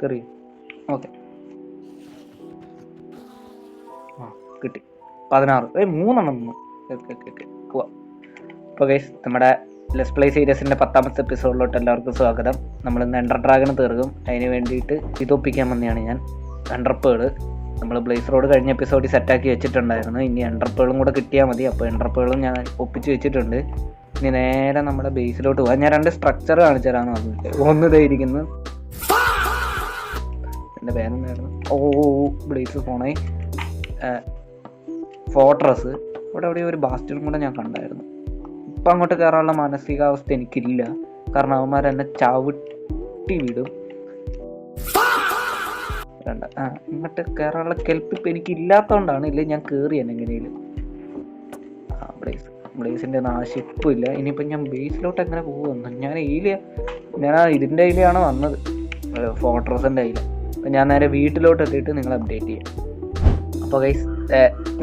കയറി. ഓക്കെ, ആ കിട്ടി 16. 3 ഓക്കെ പോവാം. അപ്പോൾ ഗൈസ്, നമ്മുടെ ലെറ്റ്സ് പ്ലേ സീരീസിൻ്റെ 10ാമത്തെ എപ്പിസോഡിലോട്ട് എല്ലാവർക്കും സ്വാഗതം. നമ്മളിന്ന് എൻഡർ ഡ്രാഗൺ തീർക്കും. അതിന് വേണ്ടിയിട്ട് ഇതൊപ്പിക്കാൻ വന്നതാണ് ഞാൻ. എൻഡർപ്പേൾ നമ്മൾ ബ്ലേസ് റോഡ് കഴിഞ്ഞ എപ്പിസോഡിൽ സെറ്റാക്കി വെച്ചിട്ടുണ്ടായിരുന്നു. ഇനി എൻഡർപ്പേളും കൂടെ കിട്ടിയാൽ മതി. അപ്പോൾ എൻഡർപ്പേളും ഞാൻ ഒപ്പിച്ച് വെച്ചിട്ടുണ്ട്. ഇനി നേരെ നമ്മുടെ ബേസിലോട്ട് പോകാം. ഞാൻ 2 സ്ട്രക്ചർ കാണിച്ചു തരാമെന്ന് പറഞ്ഞിട്ട്. ഒന്ന് ഇതായിരിക്കുന്നു, എൻ്റെ പേരെന്തായിരുന്നു, ബ്ലേസ് ഫോണായി ഫോർട്രസ്. ഇവിടെ എവിടെയോ ഒരു ബാസ്റ്റനും കൂടെ ഞാൻ കണ്ടായിരുന്നു. ഇപ്പം അങ്ങോട്ട് കയറാനുള്ള മാനസികാവസ്ഥ എനിക്കില്ല, കാരണം അവന്മാർ എന്നെ ചവിട്ടി വിടും. ഇങ്ങോട്ട് കയറാനുള്ള കെൽപ്പ് ഇപ്പം എനിക്കില്ലാത്തതുകൊണ്ടാണ്. ഇല്ലേ ഞാൻ കയറി തന്നെ എങ്ങനെയും. ബ്ലേസിൻ്റെ ഒന്നും ആവശ്യമില്ല. ഇനിയിപ്പം ഞാൻ ബേസിലോട്ട് എങ്ങനെ പോകുമെന്ന് ഞാൻ ഇതിൻ്റെ അതിലാണ് വന്നത്, ഫോർട്രസിൻ്റെ അതിൽ. അപ്പം ഞാൻ നേരെ വീട്ടിലോട്ട് എത്തിയിട്ട് നിങ്ങൾ അപ്ഡേറ്റ് ചെയ്യാം. അപ്പോൾ ഗൈസ്,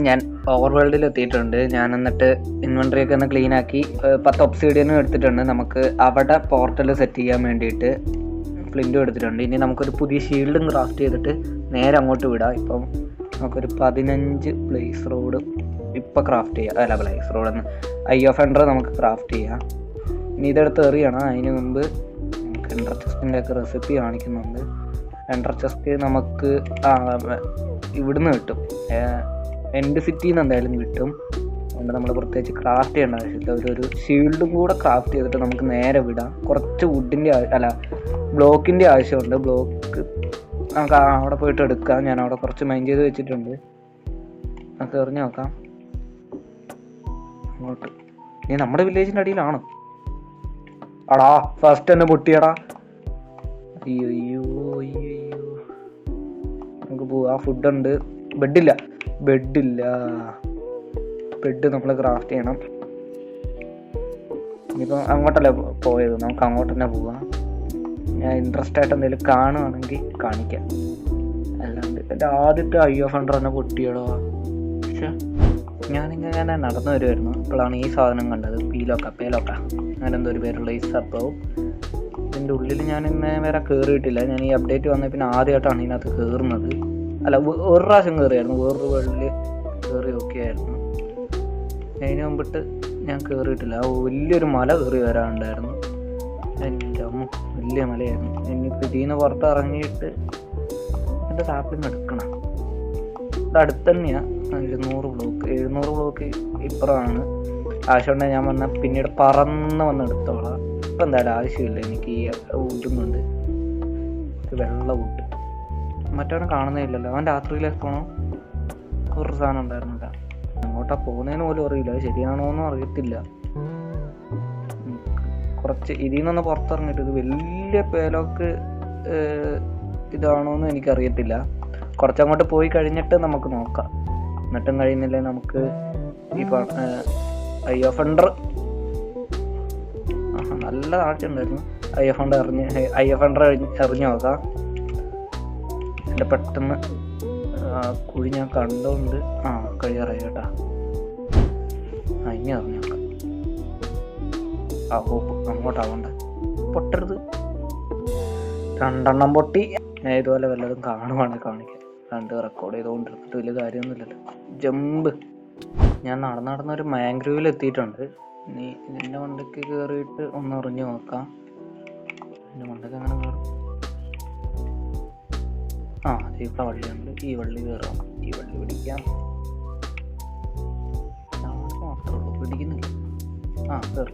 ഞാൻ ഓവർവേൾഡിൽ എത്തിയിട്ടുണ്ട്. ഞാൻ എന്നിട്ട് ഇൻവെൻട്രി ഒക്കെ ഒന്ന് ക്ലീൻ ആക്കി 10 ഒബ്സിഡിയനും എടുത്തിട്ടുണ്ട്. നമുക്ക് അവിടെ പോർട്ടൽ സെറ്റ് ചെയ്യാൻ വേണ്ടിയിട്ട് ഫ്ലിൻറ്റും എടുത്തിട്ടുണ്ട്. ഇനി നമുക്കൊരു പുതിയ ഷീൽഡും ക്രാഫ്റ്റ് ചെയ്തിട്ട് നേരെ അങ്ങോട്ട് വിടാം. ഇപ്പം നമുക്കൊരു 15 ബ്ലേസ് റോഡ് ഇപ്പം ക്രാഫ്റ്റ് ചെയ്യാം. അല്ല, ബ്ലേസ് റോഡെന്ന് ഐ ഓഫ് എൻഡർ നമുക്ക് ക്രാഫ്റ്റ് ചെയ്യാം. ഇനി ഇതെടുത്ത് എറിയണം. അതിന് മുമ്പ് നമുക്ക് എൻഡർ ചെസ്റ്റിൻ്റെ ഒക്കെ റെസിപ്പി കാണിക്കുന്നുണ്ട്. എൻഡർ ചെസ്റ്റ് നമുക്ക് ഇവിടുന്ന് കിട്ടും, എൻഡ് സിറ്റിയിൽ നിന്ന് എന്തായാലും കിട്ടും. അതുകൊണ്ട് നമ്മൾ പ്രത്യേകിച്ച് ക്രാഫ്റ്റ് ചെയ്യേണ്ട ആവശ്യമില്ല. ഒരു ഷീൽഡും കൂടെ ക്രാഫ്റ്റ് ചെയ്തിട്ട് നമുക്ക് നേരെ വിടാം. കുറച്ച് വുഡിൻ്റെ ബ്ലോക്കിൻ്റെ ആവശ്യമുണ്ട്. ബ്ലോക്ക് നമുക്ക് അവിടെ പോയിട്ട് എടുക്കാം. ഞാൻ അവിടെ കുറച്ച് മൈൻഡ് ചെയ്ത് വെച്ചിട്ടുണ്ട്. നമുക്ക് എറിഞ്ഞ് നോക്കാം അങ്ങോട്ട്. ഇനി നമ്മുടെ വില്ലേജിൻ്റെ അടിയിലാണ്. അടാ, ഫസ്റ്റ് തന്നെ പൊട്ടിയടാ. അയ്യോ നമുക്ക് പോവാം. ഫുഡുണ്ട്. ബെഡ് നമ്മൾ ക്രാഫ്റ്റ് ചെയ്യണം. ഇനിയിപ്പം അങ്ങോട്ടല്ലേ പോയത്, നമുക്ക് അങ്ങോട്ട് തന്നെ പോവാം. ഞാൻ ഇൻട്രസ്റ്റ് ആയിട്ട് എന്തെങ്കിലും കാണുകയാണെങ്കിൽ കാണിക്കാം. അല്ലാണ്ട് എൻ്റെ ആദ്യത്തെ ഐ ഓഫ് എൻഡർ തന്നെ പൊട്ടിയടോ. പക്ഷേ ഞാനിങ്ങനെ നടന്നു വരുമായിരുന്നു. അപ്പോഴാണ് ഈ സാധനം കണ്ടത്. പേലോക്ക അങ്ങനെ എന്തോ ഒരു പേരുള്ള ഈ സംഭവം. ഇതിൻ്റെ ഉള്ളിൽ ഞാൻ ഇന്നേ വരെ കയറിയിട്ടില്ല. ഞാൻ ഈ അപ്ഡേറ്റ് വന്ന പിന്നെ ആദ്യമായിട്ടാണ് ഇതിനകത്ത് കയറുന്നത്. അല്ല, ഒരു പ്രാവശ്യം കയറിയായിരുന്നു, വേറൊരു വേൾഡിൽ കയറി നോക്കിയായിരുന്നു. അതിന് മുമ്പിട്ട് ഞാൻ കയറിയിട്ടില്ല. വലിയൊരു മല കയറി വരാനുണ്ടായിരുന്നു. എൻ്റെ അമ്മ, വലിയ മലയായിരുന്നു. ഇനിയിപ്പോൾ ഇതിൽ നിന്ന് പുറത്തിറങ്ങിയിട്ട് എൻ്റെ സാപ്പിൽ എടുക്കണം. ഇവിടെ അടുത്ത് തന്നെയാണ്. 700 ബ്ലോക്ക് ഇപ്പുറമാണ്. ആവശ്യമുണ്ടെങ്കിൽ ഞാൻ വന്നാൽ പിന്നീട് പറന്ന് വന്ന് എടുത്തോളാം. ഇപ്പം എന്തായാലും ആവശ്യമില്ല. എനിക്ക് ഈ വുഡുന്നുണ്ട്, വെള്ള വുഡ്. മറ്റവനെ കാണുന്നേയില്ലല്ലോ. അവൻ രാത്രിയിലേക്ക് പോകണം. ഒരു സാധനം ഉണ്ടായിരുന്നില്ല. അങ്ങോട്ടാ പോകുന്നതിന് പോലും അറിയില്ല. അത് ശരിയാണോന്നും അറിയത്തില്ല. കുറച്ച് ഇതിൽ നിന്നൊന്ന് പുറത്തിറങ്ങിയിട്ട് ഇത് വലിയ പേലോക്ക് ഇതാണോന്നും എനിക്കറിയത്തില്ല. കുറച്ചങ്ങോട്ട് പോയി കഴിഞ്ഞിട്ട് നമുക്ക് നോക്കാം. എന്നിട്ടും കഴിയുന്നില്ലേ നമുക്ക് ഇപ്പം ഐ ഓഫ് എൻഡർ നല്ല ആഴ്ചയുണ്ടായിരുന്നു. ഐ എഫ് എൻഡർ എറിഞ്ഞ് നോക്കാം. എൻ്റെ പെട്ടെന്ന് കുഴി ഞാൻ കണ്ടുകൊണ്ട് കഴിയാറായി കേട്ടാ. ഇനി എറിഞ്ഞ് നോക്കാം. അങ്ങോട്ടാവണ്ട, പൊട്ടരുത്. 2 എണ്ണം പൊട്ടി. ഞാൻ ഇതുപോലെ വല്ലതും കാണുവാണെങ്കിൽ കാണിക്കാം. 2 റെക്കോർഡ് ചെയ്തുകൊണ്ടിരുന്നിട്ട് വലിയ കാര്യമൊന്നുമില്ലല്ലോ. ജമ്പ്. ഞാൻ നടന്നൊരു മാംഗ്രൂവിൽ എത്തിയിട്ടുണ്ട്. ഇനി ഇതിൻ്റെ മണ്ടയ്ക്ക് കയറിയിട്ട് ഒന്ന് എറിഞ്ഞ് നോക്കാം. ഇതിൻ്റെ മണ്ടയ്ക്ക് അങ്ങനെ കയറും. ഇവിടെ വള്ളിയുണ്ട്. ഈ വള്ളി കയറാം. ഈ വള്ളി പിടിക്കാം. മാത്രമേ ഉള്ളൂ, പിടിക്കുന്നില്ല. കയറി.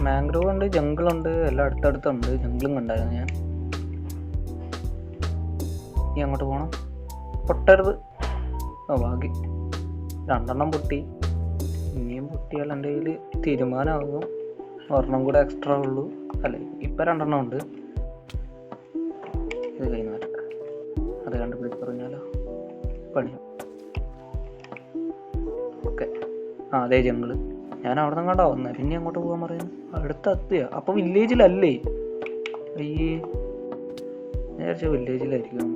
മാംഗ്രൂവ് ഉണ്ട്, ജംഗിളുണ്ട്, എല്ലാം അടുത്തടുത്തുണ്ട്. ജംഗിളും കണ്ടായിരുന്നു ഞാൻ. ഇനി അങ്ങോട്ട് പോകണം. പൊട്ടരുത്. ഭാഗ്യം 2 എണ്ണം പൊട്ടി. ഇനിയും പൊട്ടിയാൽ എൻ്റെ കയ്യിൽ തീരുമാനമാകും. 1 കൂടെ എക്സ്ട്രാ ഉള്ളൂ. അല്ലേ, ഇപ്പം 2 എണ്ണം ഉണ്ട്. ഇത് കൈമാറ്റം. അത് കണ്ടുപിടിച്ച് പറഞ്ഞാലോ പണിയാം. ഓക്കെ, അതേ ജംഗിള്. ഞാൻ അവിടെ നിന്ന് കണ്ടാ വന്നത്. പിന്നെ അങ്ങോട്ട് പോകാൻ പറയുന്നു. അടുത്തെത്തിയ അപ്പം വില്ലേജിലല്ലേ? അയ്യേ, ഞാൻ വിചാരിച്ച വില്ലേജിലായിരിക്കും.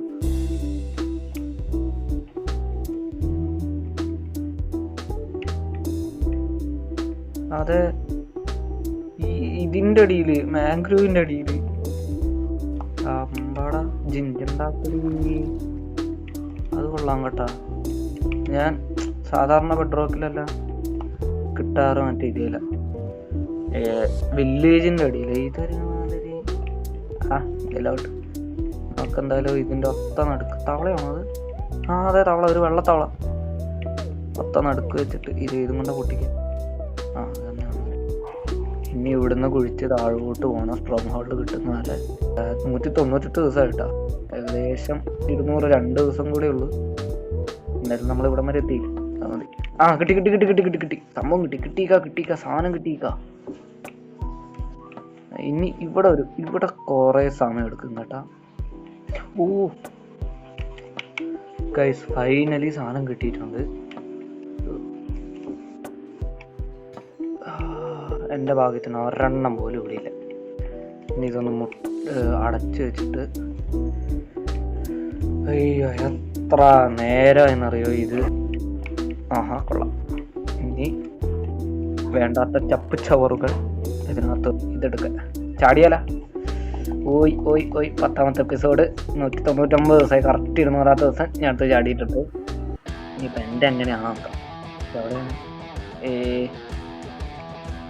അത് ഇതിൻ്റെ അടിയിൽ, മാംഗ്രൂവിൻ്റെ അടിയിൽ അമ്പട ജിഞ്ചുണ്ടാക്കടി. അത് കൊള്ളാം കേട്ടാ. ഞാൻ സാധാരണ ബെഡ്റോക്കിലല്ല കിട്ടാറ്, മറ്റേ ഇതില്ല വില്ലേജിൻ്റെ അടിയിൽ. ഇതൊരു മാതിരി ഇതിലോട്ട് നമുക്ക് എന്തായാലും ഇതിൻ്റെ ഒത്ത നടുക്ക് തവളയാണത്. അതെ തവള, ഒരു വെള്ളത്തവള. ഒത്ത നടുക്ക് വെച്ചിട്ട് ഇതും കൊണ്ട് പൊട്ടിക്കുക. അതന്നെയാണ്. ഇനി ഇവിടുന്ന് കുഴിച്ച് താഴോട്ട് പോകണം. സ്ട്രോങ് ഹോൾഡ് കിട്ടുന്നതല്ലേ. 198 ദിവസമായിട്ടാ. ഏകദേശം 202 ദിവസം കൂടെ ഉള്ളൂ. എന്തായാലും നമ്മൾ ഇവിടം വരെ എത്തി. മതി. കിട്ടി കിട്ടി കിട്ടി കിട്ടി കിട്ടി കിട്ടി സംഭവം കിട്ടിക്ക സാധനം കിട്ടിക്ക. ഇനി ഇവിടെ കുറെ സമയം എടുക്കും കേട്ടാ. ഗൈസ് ഫൈനലി സാധനം കിട്ടിയിട്ടുണ്ട്. എൻ്റെ ഭാഗ്യത്തിന് ഒരെണ്ണം പോലും ഇവിടെയില്ല. ഇനി ഇതൊന്ന് അടച്ചു വെച്ചിട്ട്, അയ്യോ എത്ര നേരം എന്നറിയോ ഇത്. കൊള്ളാം. ഇനി വേണ്ടാത്ത ചപ്പ് ചവറുകൾ ഇതിനകത്ത് ഇതെടുക്കാൻ ചാടിയാല. ഓയ് 10ാമത്തെ എപ്പിസോഡ്. 199 ദിവസമായി. കറക്റ്റ് 200ാമത്തെ ദിവസം ഞാൻ ചാടിയിട്ടുണ്ട്. ഇനിയിപ്പോൾ എൻ്റെ എങ്ങനെയാണോ നോക്കാം. എവിടെയാണ്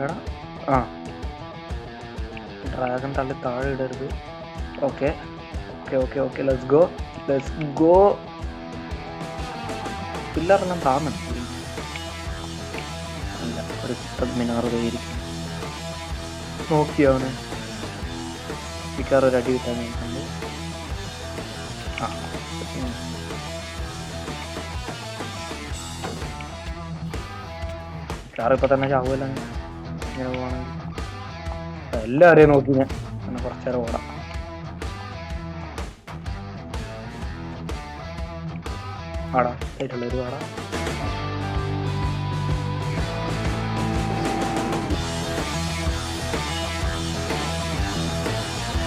എടാ? ഡ്രാഗൺ തള്ളി താഴെ ഇടരുത്. Okay let's go. പില്ലറെല്ലാം താന്നുണ്ട്. അല്ല, ഒരു മിനാറ് കയറിയിരിക്കും. നോക്കിയവനെ പിക്കാർ ഒരു അടി കിട്ടാൻ വേണ്ടിയിട്ടുണ്ട്. പിക്കാർ ഇപ്പൊ തന്നെ ചാവുമല്ലോ ഇങ്ങനെ പോവാണെങ്കിൽ. എല്ലാവരെയും നോക്കി ഞാൻ അങ്ങനെ കുറച്ചേരം ഓടാം. ആയിട്ടുള്ളൊരു പാടാ.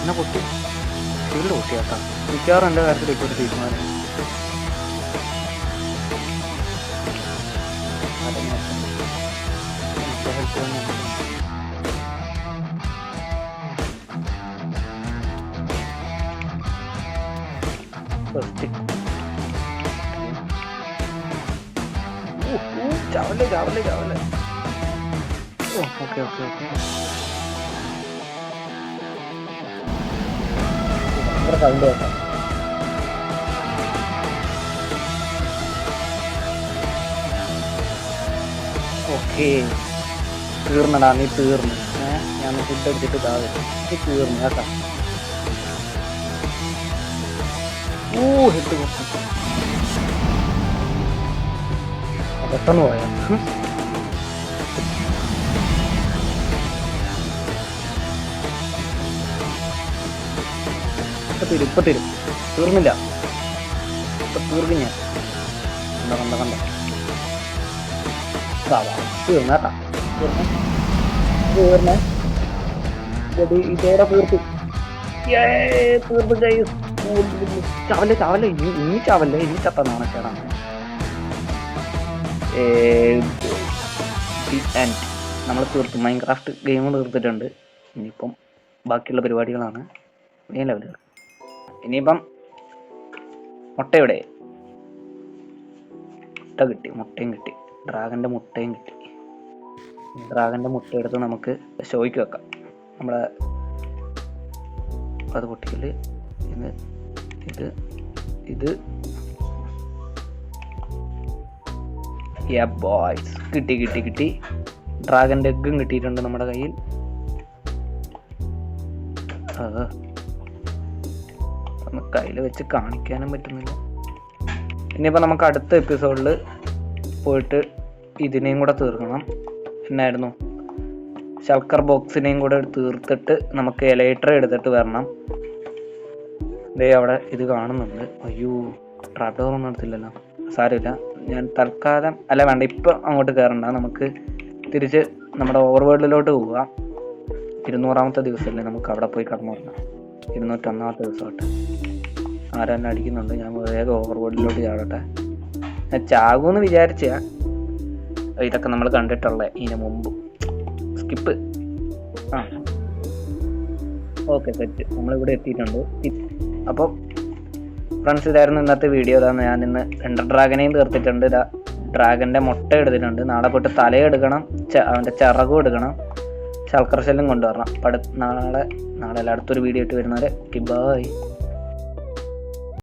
എന്നാ പൊട്ടി ഫീൽഡ് പൊട്ടിയാട്ടാ. മിക്കവാറും എൻ്റെ കാര്യത്തിൽ ഇപ്പോൾ ഒരു തീരുമാനം. ചാവല്ലേ. ഓക്കെ സൗണ്ട് കേട്ടോ. ഓക്കെ തീർന്നടാ, നീ തീർന്നു. ഞാൻ ഫുഡ് അടിച്ചിട്ട് നീ തീർന്നു കേട്ടോ. ഹെഡ് പെട്ടെന്ന് പോയാ. ഇപ്പൊ തരും. തീർന്നില്ല. ഇപ്പൊ തീർക്കും ഞാൻ. കണ്ട തീർന്നേട്ടാ. തീർന്നേ. ഇതോടെ തീർത്തു. ചാവല്ലേ. ഇനി ചാവല്ലേ. ഇനി ചത്തനാണ് ചേടാണ്. നമ്മൾ തീർത്തു. മൈൻക്രാഫ്റ്റ് ഗെയിം തീർത്തിട്ടുണ്ട്. ഇനിയിപ്പം ബാക്കിയുള്ള പരിപാടികളാണ്. മെയിൻ ലെവലുകൾ. ഇനിയിപ്പം മുട്ടയുടെ മുട്ടയും കിട്ടി. ഡ്രാഗൻ്റെ മുട്ടയും കിട്ടി. ഡ്രാഗൻ്റെ മുട്ട എടുത്ത് നമുക്ക് ഷോയ്ക്ക് വെക്കാം. നമ്മളെ അത് പൊട്ടിക്കല്. ഇത് ബോയ്സ് കിട്ടി. ഡ്രാഗൻ്റെ എഗ്ഗും കിട്ടിയിട്ടുണ്ട് നമ്മുടെ കയ്യിൽ. കയ്യിൽ വെച്ച് കാണിക്കാനും പറ്റുന്നില്ല. ഇനിയിപ്പോൾ നമുക്ക് അടുത്ത എപ്പിസോഡിൽ പോയിട്ട് ഇതിനെയും കൂടെ തീർക്കണം. എന്നായിരുന്നു, ഷൾക്കർ ബോക്സിനെയും കൂടെ തീർത്തിട്ട് നമുക്ക് എലൈറ്റർ എടുത്തിട്ട് വരണം. അവിടെ ഇത് കാണുന്നുണ്ട്. അയ്യോ, ട്രാപ്പ് ഡോർ ഒന്നും എടുത്തില്ലല്ലോ. സാരമില്ല, ഞാൻ തൽക്കാലം വേണ്ട, ഇപ്പം അങ്ങോട്ട് കയറണ്ട. നമുക്ക് തിരിച്ച് നമ്മുടെ ഓവർവേൾഡിലോട്ട് പോവാം. 200ാമത്തെ ദിവസമല്ലേ, നമുക്ക് അവിടെ പോയി കടന്നുറങ്ങാം. 201ാമത്തെ ദിവസമായിട്ട് ആരെന്നെ അടിക്കുന്നുണ്ട്. ഞാൻ വേഗം ഓവർവേൾഡിലോട്ട് ചാടട്ടെ. ഞാൻ ചാകുമെന്ന് വിചാരിച്ചാ. ഇതൊക്കെ നമ്മൾ കണ്ടിട്ടുള്ള ഇതിന് മുമ്പ്. സ്കിപ്പ്. ഓക്കെ സെറ്റ്, നമ്മളിവിടെ എത്തിയിട്ടുണ്ട്. അപ്പോൾ ഫ്രണ്ട്സ്, ഇതായിരുന്നു ഇന്നത്തെ വീഡിയോ. ഇതാണ് ഞാൻ ഇന്ന് എൻഡർ ഡ്രാഗനെയും തീർത്തിട്ടുണ്ട്. ഇതാ ഡ്രാഗൻ്റെ മുട്ട എടുത്തിട്ടുണ്ട്. നാളെ പോയിട്ട് തലയെടുക്കണം, അവൻ്റെ ചിറകും എടുക്കണം, ശൽക്കർ ഷെല്ലും കൊണ്ടുവരണം. അപ്പം നാളെ അടുത്തൊരു വീഡിയോ ആയിട്ട് വരുന്നവരെ ബൈ.